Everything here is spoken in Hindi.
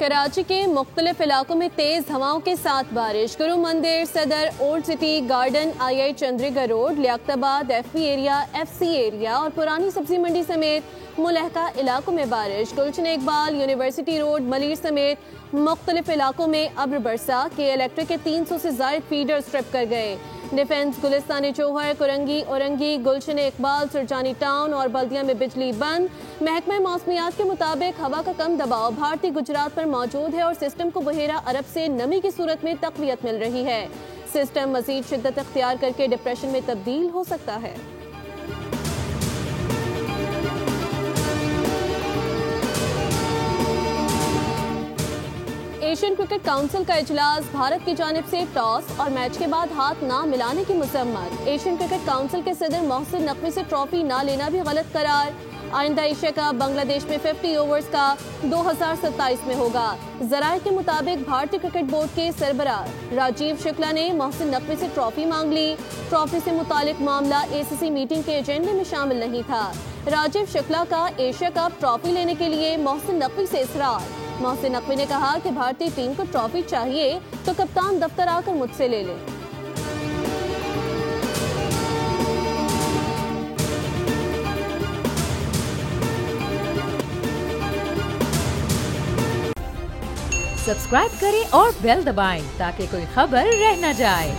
कराची के मुख्तलिफ इलाकों में तेज हवाओं के साथ बारिश। Guru Mandir, Saddar, old city garden, I Chundrigar road, Liaquatabad, FB area, FC area और पुरानी सब्जी मंडी समेत मुलहका इलाकों में बारिश। गुलशन इकबाल, यूनिवर्सिटी रोड, मलीर समेत मुख्तलिफ इलाकों में अब्र बरसा के इलेक्ट्रिक के 300 से ज्यादा फीडर स्ट्रिप कर गए। डिफेंस, गुलिस्तान चौहर, कुरंगी, औरंगी, गुलशन इकबाल, सुरजानी टाउन और बल्दिया में बिजली बंद। महकमा मौसमियात के मुताबिक हवा का कम दबाव भारतीय गुजरात पर मौजूद है और सिस्टम को बहेरा अरब से नमी की सूरत में तक़वियत मिल रही है। सिस्टम मजीद शिद्दत अख्तियार करके डिप्रेशन में तब्दील हो सकता है। एशियन क्रिकेट काउंसिल का इजलास, भारत की जानिब से टॉस और मैच के बाद हाथ ना मिलाने की मजम्मत। एशियन क्रिकेट काउंसिल के सदर मोहसिन नकवी से ट्रॉफी ना लेना भी गलत करार। आइंदा एशिया कप बांग्लादेश में 50 ओवर्स का 2027 में होगा। जराये के मुताबिक भारतीय क्रिकेट बोर्ड के सरबराह राजीव शुक्ला ने मोहसिन नकवी से ट्रॉफी मांग ली। ट्रॉफी से मुतालिक मामला ACC मीटिंग के एजेंडे में शामिल नहीं था। राजीव शुक्ला का एशिया कप ट्रॉफी लेने के लिए मोहसिन नकवी से इसरार। मोहसिन नकवी ने कहा कि भारतीय टीम को ट्रॉफी चाहिए तो कप्तान दफ्तर आकर मुझसे ले ले। सब्सक्राइब करें और बेल दबाएं ताकि कोई खबर रह न जाए।